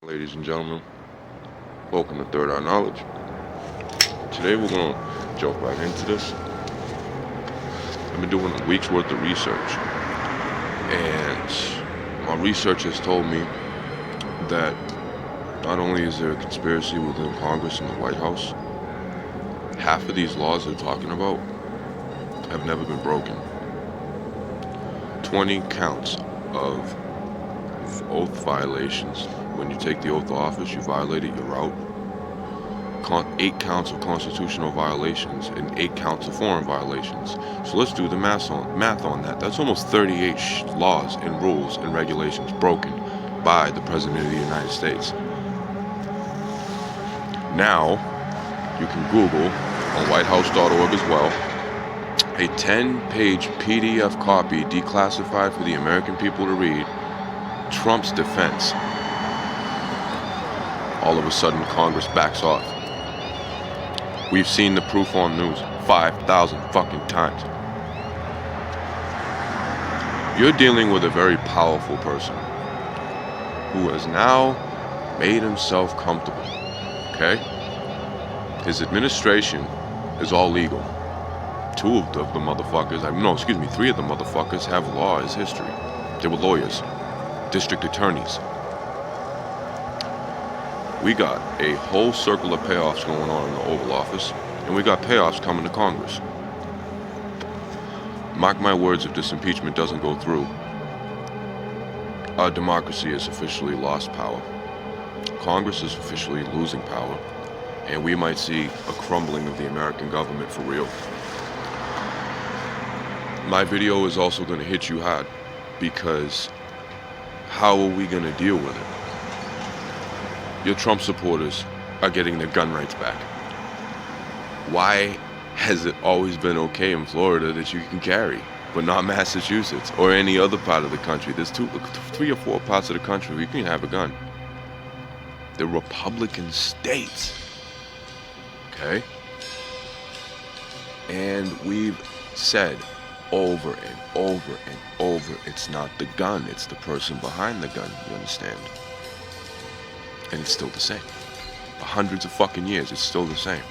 Ladies and gentlemen, welcome to Third Eye Knowledge. Today we're going to jump right into this. I've been doing a week's worth of research, and my research has told me that not only is there a conspiracy within Congress and the White House, half of these laws they're talking about have never been broken. 20 counts of oath violations. When you take the oath of office, you violate it, you're out. 8 counts of constitutional violations and 8 counts of foreign violations. So let's do the math on that. That's almost 38 laws and rules and regulations broken by the President of the United States. Now, you can Google on whitehouse.org as well a 10-page PDF copy declassified for the American people to read, Trump's defense. All of a sudden, Congress backs off. We've seen the proof on news 5,000 fucking times. You're dealing with a very powerful person who has now made himself comfortable, okay? His administration is all legal. 3 of the motherfuckers have law as history. They were lawyers, district attorneys. We got a whole circle of payoffs going on in the Oval Office, and we got payoffs coming to Congress. Mark my words, if this impeachment doesn't go through, our democracy has officially lost power. Congress is officially losing power, and we might see a crumbling of the American government for real. My video is also going to hit you hard, because how are we going to deal with it? Your Trump supporters are getting their gun rights back. Why has it always been okay in Florida that you can carry, but not Massachusetts or any other part of the country? There's 3 or 4 parts of the country where you can have a gun. The Republican states, okay? And we've said over and over and over, it's not the gun, it's the person behind the gun, you understand? And it's still the same. For hundreds of fucking years, it's still the same.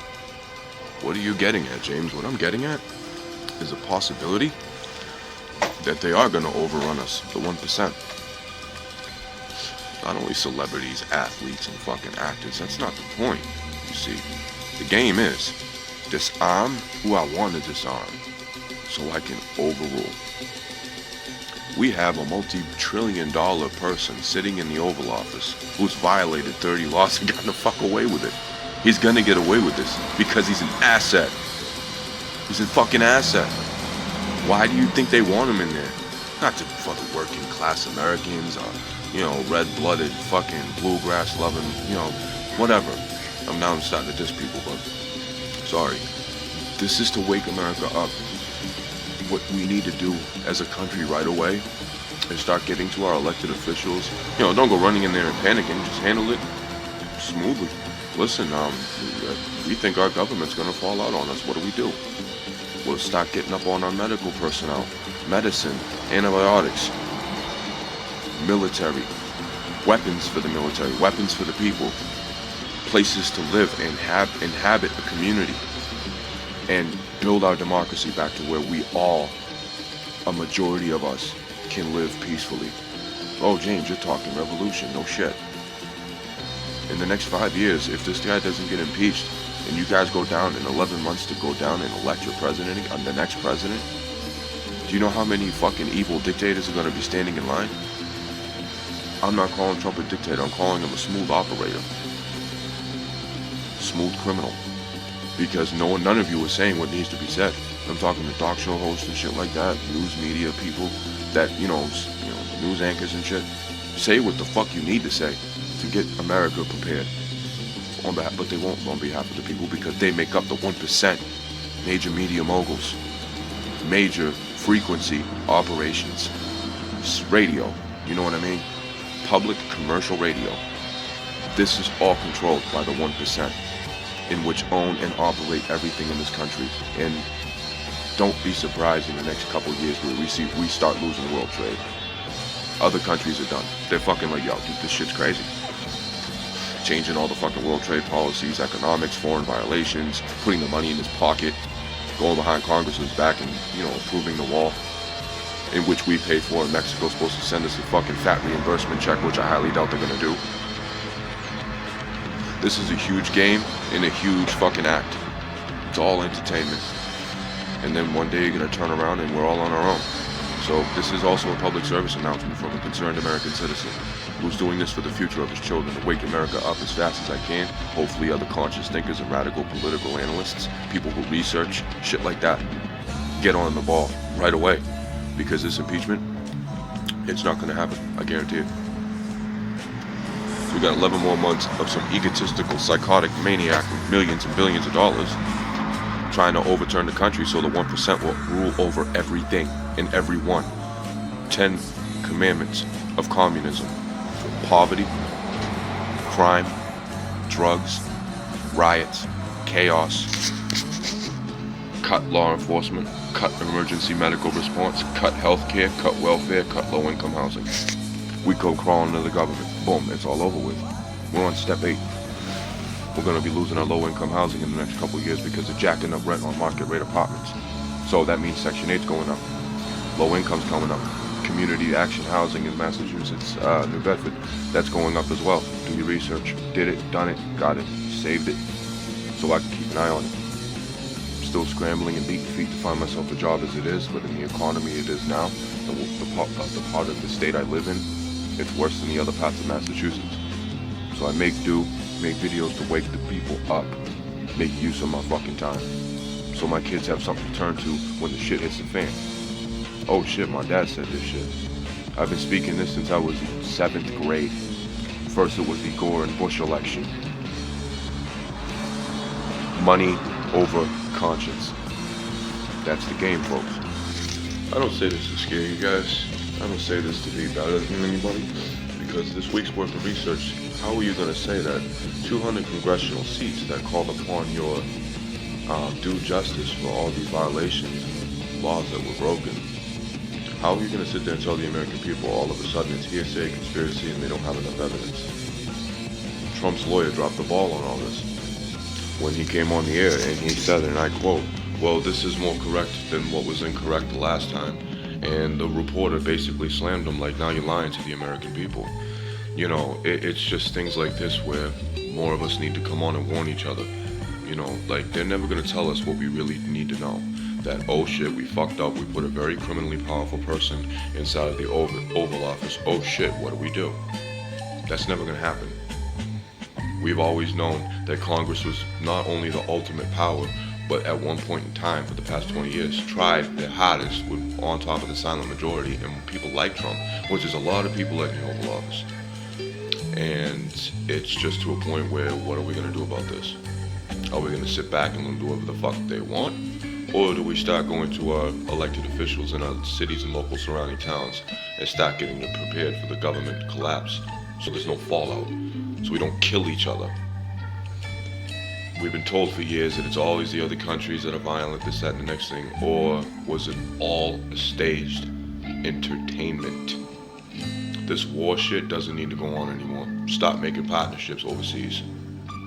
What are you getting at, James? What I'm getting at is a possibility that they are going to overrun us, the 1%. Not only celebrities, athletes, and fucking actors. That's not the point, you see. The game is disarm who I want to disarm so I can overrule. We have a multi-trillion-dollar person sitting in the Oval Office who's violated 30 laws and gotten the fuck away with it. He's gonna get away with this because he's an asset. He's a fucking asset. Why do you think they want him in there? Not for the working class Americans or, red-blooded fucking bluegrass-loving, whatever. Now I'm starting to diss people, but sorry. This is to wake America up. What we need to do as a country right away is start getting to our elected officials. Don't go running in there and panicking. Just handle it smoothly. Listen, we think our government's going to fall out on us. What do? We'll start getting up on our medical personnel, medicine, antibiotics, military, weapons for the military, weapons for the people, places to live and inhabit a community, and build our democracy back to where we all, a majority of us, can live peacefully. Oh, James, you're talking revolution. No shit. In the next 5 years, if this guy doesn't get impeached, and you guys go down in 11 months to go down and elect your president, the next president, do you know how many fucking evil dictators are going to be standing in line? I'm not calling Trump a dictator. I'm calling him a smooth operator. Smooth criminal. Because none of you are saying what needs to be said. I'm talking to talk show hosts and shit like that, news media people, that, news anchors and shit. Say what the fuck you need to say to get America prepared. But they won't on behalf of the people because they make up the 1%. Major media moguls. Major frequency operations. Radio, you know what I mean? Public commercial radio. This is all controlled by the 1%. In which own and operate everything in this country. And don't be surprised in the next couple of years where we start losing world trade. Other countries are done. They're fucking like, yo, dude, this shit's crazy. changing all the fucking world trade policies, economics, foreign violations, putting the money in his pocket, going behind Congress's back and, approving the wall, in which we paid for, and Mexico's supposed to send us a fucking fat reimbursement check, which I highly doubt they're gonna do. This is a huge game and a huge fucking act. It's all entertainment. And then one day you're gonna turn around and we're all on our own. So this is also a public service announcement from a concerned American citizen who's doing this for the future of his children, to wake America up as fast as I can. Hopefully other conscious thinkers and radical political analysts, people who research shit like that, get on the ball right away. Because this impeachment, it's not gonna happen, I guarantee it. So we got 11 more months of some egotistical, psychotic maniac with millions and billions of dollars trying to overturn the country so the 1% will rule over everything and everyone. 10 commandments of communism: poverty, crime, drugs, riots, chaos, cut law enforcement, cut emergency medical response, cut healthcare, cut welfare, cut low-income housing. We go crawling to the government. Boom, it's all over with. We're on step 8. We're going to be losing our low-income housing in the next couple of years because of jacking up rent on market rate apartments. So that means Section 8's going up. Low income's coming up. Community action housing in Massachusetts, New Bedford, that's going up as well. Do your research. Did it, done it, got it, saved it, so I can keep an eye on it. Still scrambling and beating feet to find myself a job as it is, but in the economy it is now, the part of the state I live in, it's worse than the other parts of Massachusetts. So I make do, make videos to wake the people up, make use of my fucking time, so my kids have something to turn to when the shit hits the fan. Oh shit, my dad said this shit. I've been speaking this since I was 7th grade. First it was the Gore and Bush election. Money over conscience. That's the game, folks. I don't say this to scare you guys. I don't say this to be better than anybody, because this week's worth of research, how are you going to say that 200 congressional seats that called upon your due justice for all these violations and laws that were broken, how are you going to sit there and tell the American people all of a sudden it's hearsay, conspiracy, and they don't have enough evidence? Trump's lawyer dropped the ball on all this when he came on the air and he said, and I quote, "Well, this is more correct than what was incorrect the last time." And the reporter basically slammed him like, now you're lying to the American people. You know, it's just things like this where more of us need to come on and warn each other. You know, like, they're never going to tell us what we really need to know. That, oh shit, we fucked up, we put a very criminally powerful person inside of the Oval Office. Oh shit, what do we do? That's never going to happen. We've always known that Congress was not only the ultimate power, but at one point in time for the past 20 years tried their hardest with on top of the silent majority and people like Trump, which is a lot of people in the Oval Office. And it's just to a point where, what are we going to do about this? Are we going to sit back and let them do whatever the fuck they want? Or do we start going to our elected officials in our cities and local surrounding towns and start getting them prepared for the government collapse so there's no fallout, so we don't kill each other? We've been told for years that it's always the other countries that are violent, this, that, and the next thing. Or was it all a staged entertainment? This war shit doesn't need to go on anymore. Stop making partnerships overseas.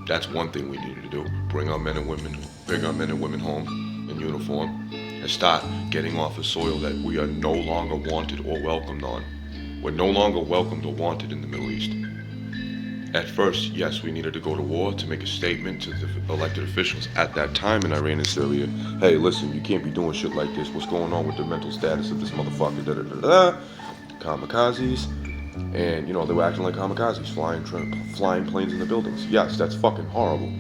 That's one thing we needed to do. Bring our men and women home in uniform and start getting off a soil that we are no longer wanted or welcomed on. We're no longer welcomed or wanted in the Middle East. At first, yes, we needed to go to war to make a statement to the elected officials at that time in Iran and Syria. Hey, listen, you can't be doing shit like this. What's going on with the mental status of this motherfucker? Da da da da. Kamikazes. And, you know, they were acting like kamikazes, flying planes in the buildings. Yes, that's fucking horrible.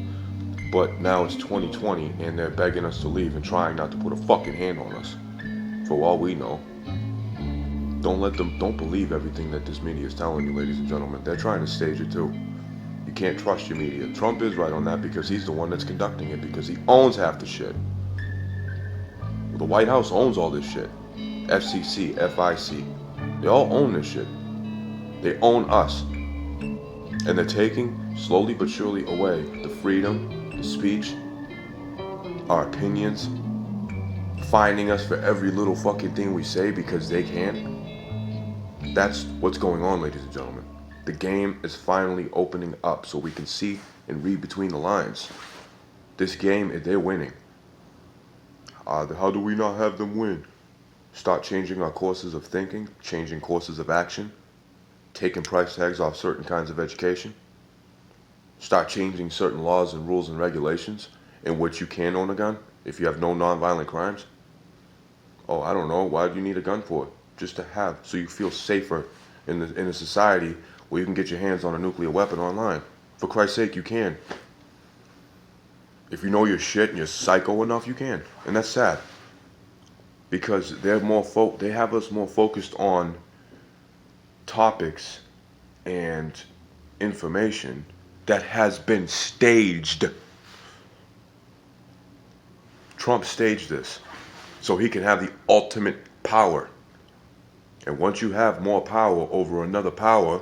But now it's 2020 and they're begging us to leave and trying not to put a fucking hand on us. For all we know. Don't believe everything that this media is telling you, ladies and gentlemen. They're trying to stage it too. You can't trust your media. Trump is right on that because he's the one that's conducting it, because he owns half the shit. The White House owns all this shit. FCC, FIC. They all own this shit. They own us. And they're taking, slowly but surely, away the freedom, the speech, our opinions, finding us for every little fucking thing we say because they can. That's what's going on, ladies and gentlemen. The game is finally opening up so we can see and read between the lines. This game, they're winning. How do we not have them win? Start changing our courses of thinking, changing courses of action, taking price tags off certain kinds of education. Start changing certain laws and rules and regulations in which you can own a gun if you have no nonviolent crimes. Oh, I don't know. Why do you need a gun for? Just to have, so you feel safer in a society where you can get your hands on a nuclear weapon online. For Christ's sake, you can. If you know your shit and you're psycho enough, you can. And that's sad. Because they have us more focused on topics and information that has been staged. Trump staged this so he can have the ultimate power. And once you have more power over another power,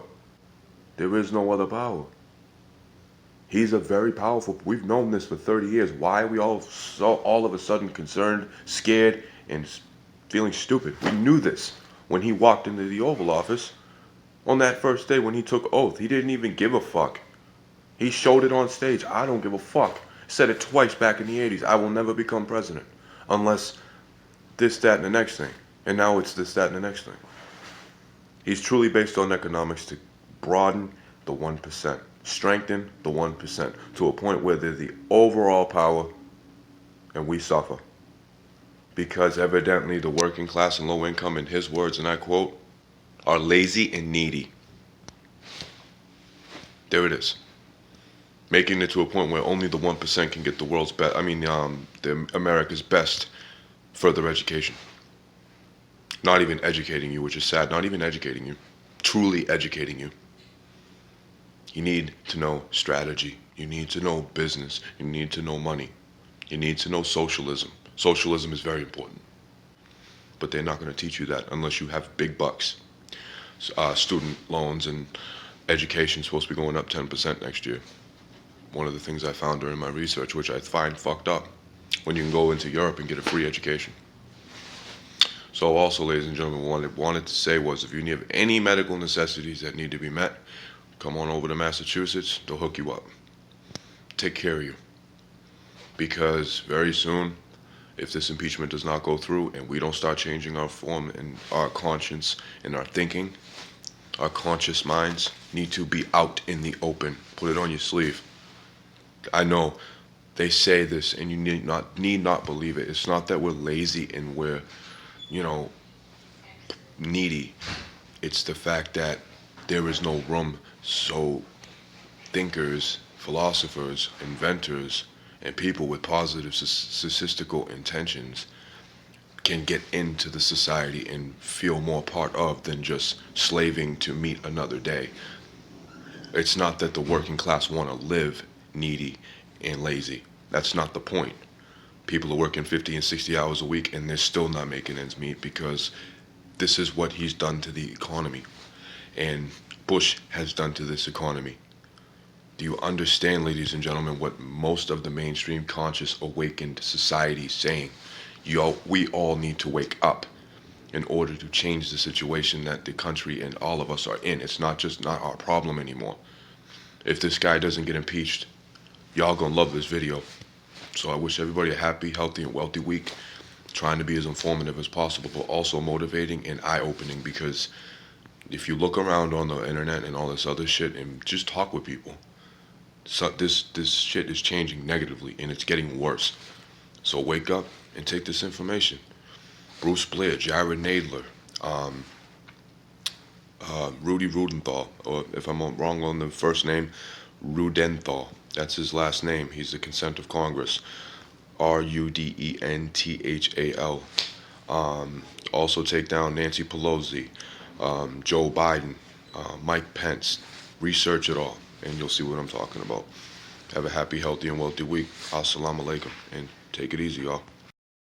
there is no other power. He's a very powerful, we've known this for 30 years. Why are we all so all of a sudden concerned, scared, and feeling stupid? We knew this when he walked into the Oval Office on that first day when he took oath. He didn't even give a fuck. He showed it on stage. I don't give a fuck. Said it twice back in the 80s. I will never become president unless this, that, and the next thing. And now it's this, that, and the next thing. He's truly based on economics to broaden the 1%, strengthen the 1% to a point where they're the overall power and we suffer. Because evidently the working class and low income, in his words, and I quote, are lazy and needy. There it is. Making it to a point where only the 1% can get the world's best, the America's best further education. Not even educating you, which is sad. Not even educating you. Truly educating you. You need to know strategy. You need to know business. You need to know money. You need to know socialism. Socialism is very important. But they're not going to teach you that unless you have big bucks. Student loans and education is supposed to be going up 10% next year. One of the things I found during my research, which I find fucked up, when you can go into Europe and get a free education. So also, ladies and gentlemen, what I wanted to say was, if you have any medical necessities that need to be met, come on over to Massachusetts. They'll hook you up. Take care of you. Because very soon, if this impeachment does not go through and we don't start changing our form and our conscience and our thinking, our conscious minds need to be out in the open. Put it on your sleeve. I know they say this and you need not believe it. It's not that we're lazy and we're, needy. It's the fact that there is no room so thinkers, philosophers, inventors, and people with positive statistical intentions can get into the society and feel more part of than just slaving to meet another day. It's not that the working class want to live needy and lazy. That's not the point. People are working 50 and 60 hours a week and they're still not making ends meet because this is what he's done to the economy. And Bush has done to this economy. Do you understand, ladies and gentlemen, what most of the mainstream conscious awakened society is saying? We all need to wake up in order to change the situation that the country and all of us are in. It's not our problem anymore. If this guy doesn't get impeached, y'all gonna love this video. So I wish everybody a happy, healthy, and wealthy week. Trying to be as informative as possible, but also motivating and eye-opening, because if you look around on the internet and all this other shit and just talk with people, so this shit is changing negatively and it's getting worse. So wake up and take this information. Bruce Blair, Jared Nadler, Rudy Rudenthal, or if I'm wrong on the first name, Rudenthal. That's his last name. He's the consent of Congress. Rudenthal. Also take down Nancy Pelosi, Joe Biden, Mike Pence. Research it all, and you'll see what I'm talking about. Have a happy, healthy, and wealthy week. Assalamu alaikum, and take it easy, y'all.